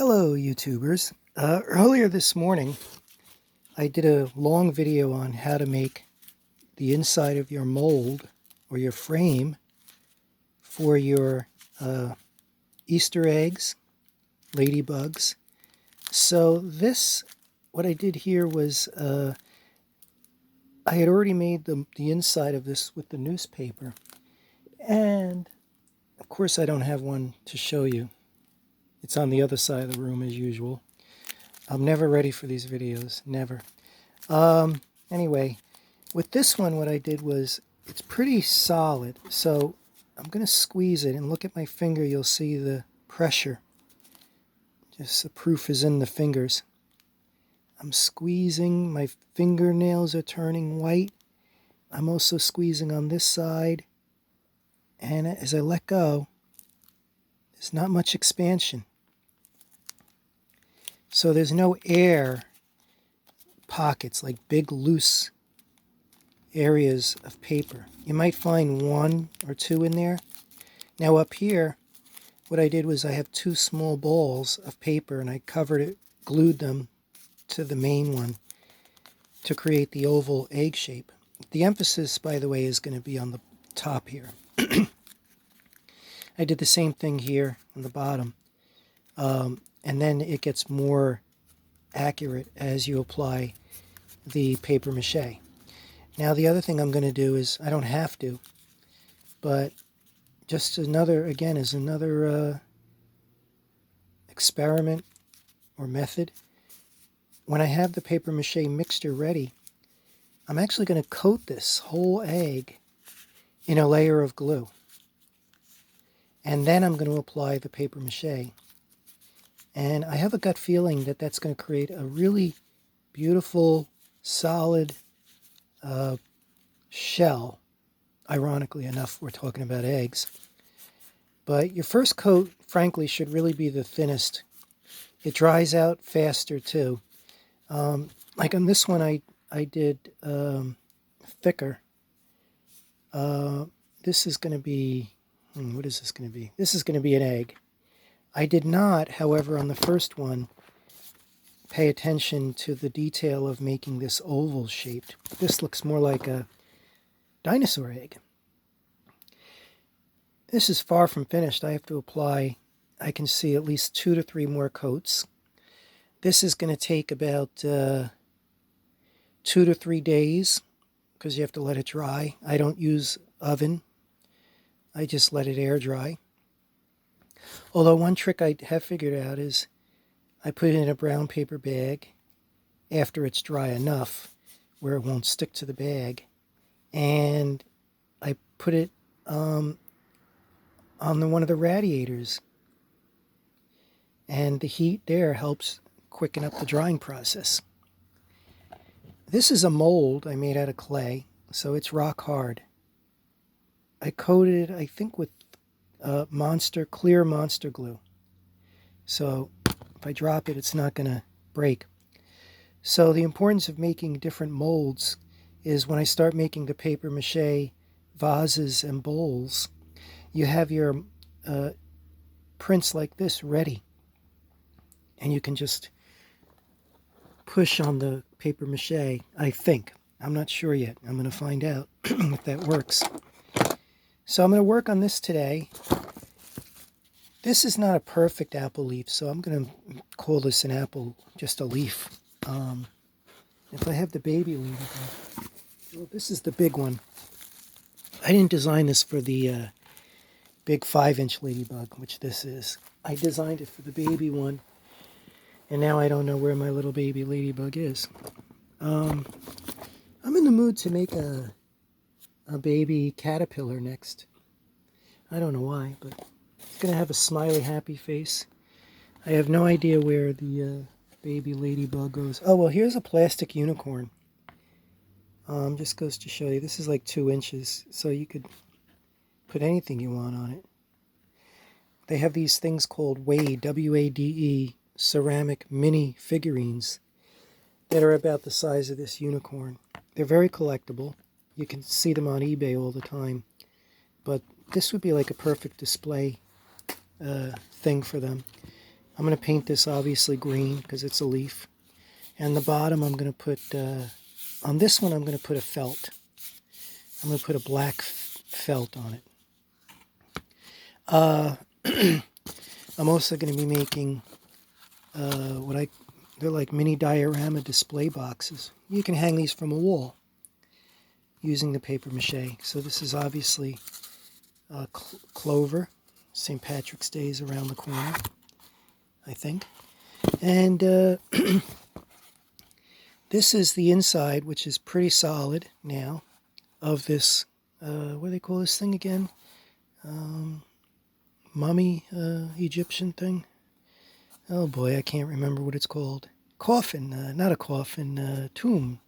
Hello YouTubers. Earlier this morning I did a long video on how to make the inside of your mold or your frame for your Easter eggs, ladybugs. So what I did here was I had already made the inside of this with the newspaper, and of course I don't have one to show you. It's on the other side of the room as usual. I'm never ready for these videos, never. Anyway, with this one what I did was, it's pretty solid, so I'm going to squeeze it, and look at my finger, you'll see the pressure. Just the proof is in the fingers. I'm squeezing, my fingernails are turning white. I'm also squeezing on this side, and as I let go, there's not much expansion. So there's no air pockets, like big loose areas of paper. You might find one or two in there. Now up here, what I did was I have two small balls of paper, and I covered it, glued them to the main one to create the oval egg shape. The emphasis, by the way, is going to be on the top here. I did the same thing here on the bottom. And then it gets more accurate as you apply the paper mache. Now the other thing I'm going to do is, I don't have to, but just another, again, is another experiment or method. When I have the paper mache mixture ready, I'm actually going to coat this whole egg in a layer of glue. And then I'm going to apply the paper mache. And I have a gut feeling that that's going to create a really beautiful, solid shell. Ironically enough, we're talking about eggs. But your first coat, frankly, should really be the thinnest. It dries out faster, too. Like on this one, I did thicker. This is going to be, what is this going to be? This is going to be an egg. I did not, however, on the first one, pay attention to the detail of making this oval shaped. This looks more like a dinosaur egg. This is far from finished. I have to apply, I can see, at least 2 to 3 more coats. This is going to take about 2 to 3 days because you have to let it dry. I don't use oven. I just let it air dry. Although one trick I have figured out is I put it in a brown paper bag after it's dry enough where it won't stick to the bag, and I put it on one of the radiators, and the heat there helps quicken up the drying process. This is a mold I made out of clay, so it's rock hard. I coated it, I think, with clear monster glue. So if I drop it, it's not going to break. So the importance of making different molds is when I start making the paper mache vases and bowls, you have your prints like this ready. And you can just push on the paper mache, I think. I'm not sure yet. I'm going to find out if that works. So I'm going to work on this today. This is not a perfect apple leaf, so I'm going to call this an apple, just a leaf. If I have the baby ladybug, well, this is the big one. I didn't design this for the big 5-inch ladybug, which this is. I designed it for the baby one, and now I don't know where my little baby ladybug is. I'm in the mood to make a baby caterpillar next. I don't know why, but it's going to have a smiley, happy face. I have no idea where the baby ladybug goes. Oh, well, here's a plastic unicorn. Just goes to show you, this is like 2 inches, so you could put anything you want on it. They have these things called Wade, W-A-D-E, ceramic mini figurines that are about the size of this unicorn. They're very collectible. You can see them on eBay all the time. But this would be like a perfect display thing for them. I'm going to paint this obviously green because it's a leaf. And the bottom I'm going to put, on this one I'm going to put a felt. I'm going to put a black felt on it. I'm also going to be making they're like mini diorama display boxes. You can hang these from a wall using the paper mache. So this is obviously clover. St. Patrick's Day is around the corner, I think. And this is the inside, which is pretty solid now, of this, what do they call this thing again? Mummy Egyptian thing. Oh boy, I can't remember what it's called. Coffin, not a coffin, tomb.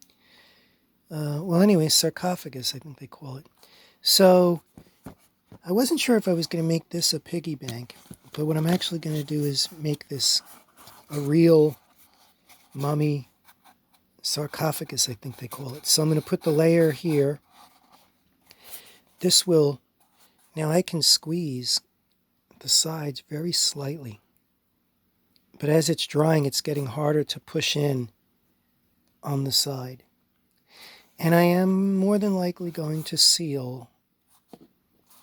Well, anyway, sarcophagus, I think they call it. So, I wasn't sure if I was going to make this a piggy bank, but what I'm actually going to do is make this a real mummy sarcophagus, I think they call it. So I'm going to put the layer here. This will, now I can squeeze the sides very slightly. But as it's drying, it's getting harder to push in on the side. And I am more than likely going to seal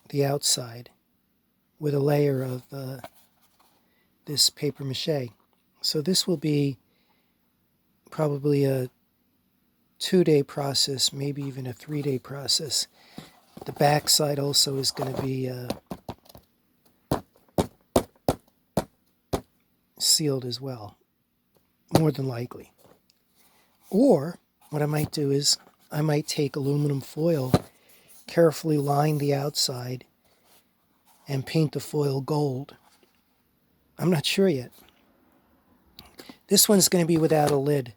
the outside with a layer of this paper mache. So this will be probably a 2-day process, maybe even a 3-day process. The back side also is going to be sealed as well, more than likely. Or what I might do is I might take aluminum foil, carefully line the outside, and paint the foil gold. I'm not sure yet. This one's going to be without a lid,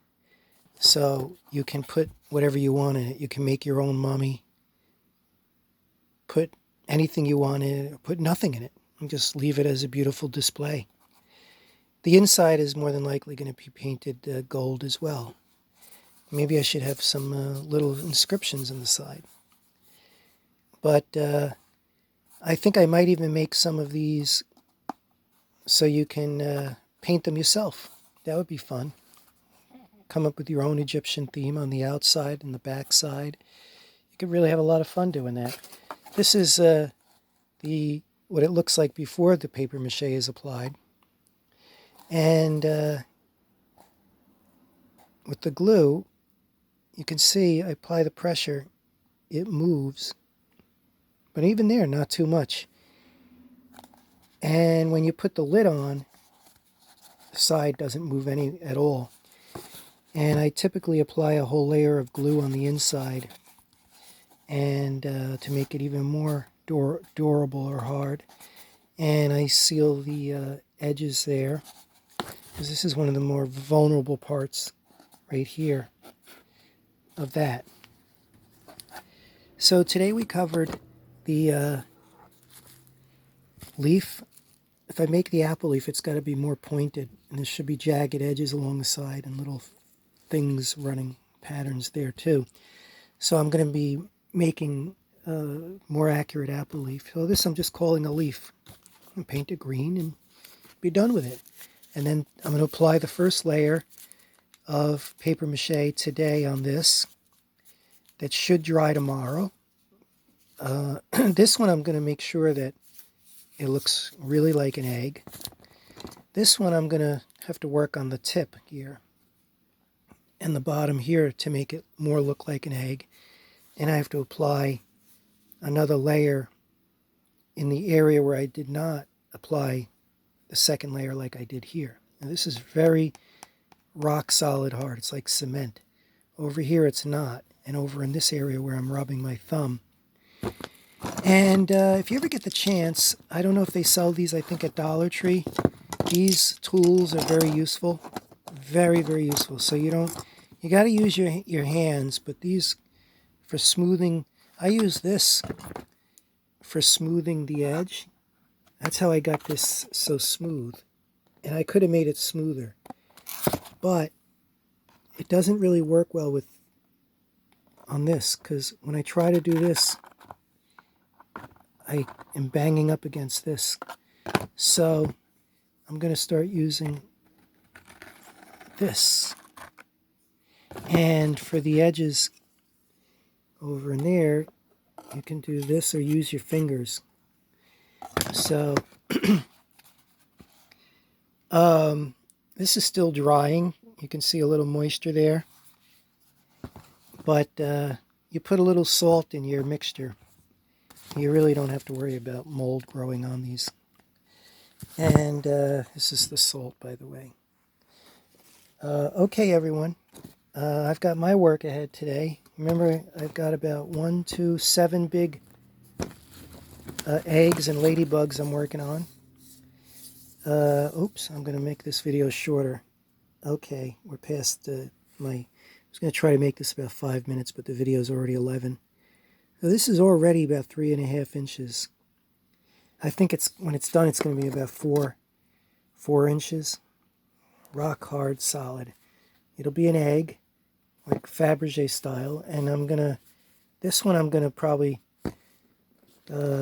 so you can put whatever you want in it. You can make your own mummy, put anything you want in it, or put nothing in it, and just leave it as a beautiful display. The inside is more than likely going to be painted gold as well. Maybe I should have some little inscriptions on the side. But I think I might even make some of these so you can paint them yourself. That would be fun. Come up with your own Egyptian theme on the outside and the back side. You could really have a lot of fun doing that. This is what it looks like before the paper mache is applied. And with the glue, you can see I apply the pressure, it moves. But even there, not too much. And when you put the lid on, the side doesn't move any at all. And I typically apply a whole layer of glue on the inside, and to make it even more durable or hard. And I seal the edges there, because this is one of the more vulnerable parts right here of that. So today we covered the leaf. If I make the apple leaf, it's got to be more pointed, and there should be jagged edges along the side and little things running patterns there too. So I'm going to be making a more accurate apple leaf. So this I'm just calling a leaf. And paint it green and be done with it. And then I'm going to apply the first layer of paper mache today on this. That should dry tomorrow. This one I'm going to make sure that it looks really like an egg. This one I'm going to have to work on the tip here and the bottom here to make it more look like an egg. And I have to apply another layer in the area where I did not apply the second layer like I did here. And this is very rock solid hard. It's like cement. Over here it's not. And over in this area where I'm rubbing my thumb. And if you ever get the chance, I don't know if they sell these, I think at Dollar Tree. These tools are very useful. Very, very useful. So you got to use your hands, but these for smoothing, I use this for smoothing the edge. That's how I got this so smooth. And I could have made it smoother. But it doesn't really work well on this, because when I try to do this, I am banging up against this. So I'm going to start using this. And for the edges over in there, you can do this or use your fingers. So this is still drying. You can see a little moisture there. But you put a little salt in your mixture. You really don't have to worry about mold growing on these. And this is the salt, by the way. Okay, everyone. I've got my work ahead today. Remember, I've got about 7 big eggs and ladybugs I'm working on. Oops, I'm going to make this video shorter. Okay, we're past I was going to try to make this about 5 minutes, but the video is already 11. So this is already about 3.5 inches. I think when it's done, it's going to be about 4 inches. Rock hard, solid. It'll be an egg, like Fabergé style, and this one I'm gonna probably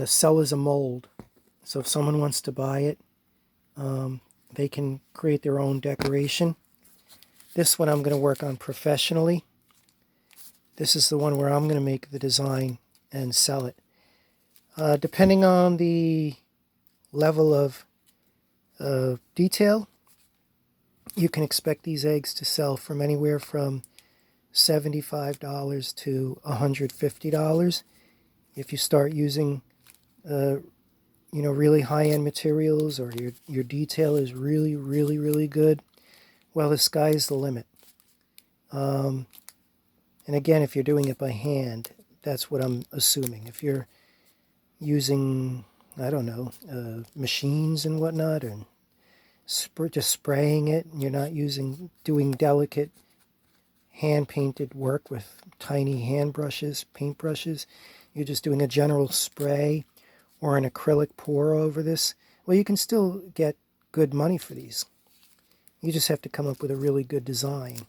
sell as a mold. So if someone wants to buy it, they can create their own decoration. This one I'm gonna work on professionally. This is the one where I'm gonna make the design and sell it. Depending on the level of detail, you can expect these eggs to sell from anywhere from $75 to $150. If you start using, really high-end materials, or your detail is really, really, really good, well, the sky's the limit. And again, if you're doing it by hand, that's what I'm assuming. If you're using, I don't know, machines and whatnot, and just spraying it, and you're not doing delicate hand-painted work with tiny hand brushes, paint brushes, you're just doing a general spray or an acrylic pour over this, well, you can still get good money for these. You just have to come up with a really good design.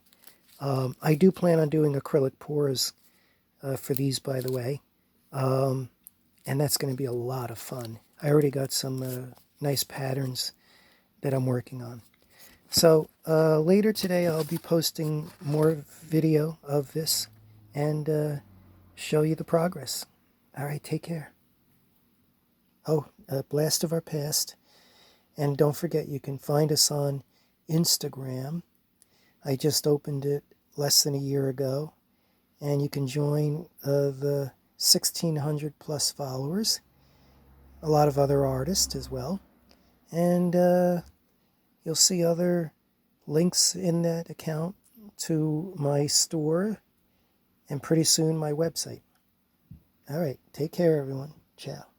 I do plan on doing acrylic pours for these, by the way, and that's going to be a lot of fun. I already got some nice patterns that I'm working on. So later today I'll be posting more video of this and show you the progress. All right, take care. Oh, a blast of our past. And don't forget, you can find us on Instagram. I just opened it less than a year ago. And you can join the 1,600 plus followers. A lot of other artists as well. And you'll see other links in that account to my store and pretty soon my website. All right, take care, everyone. Ciao.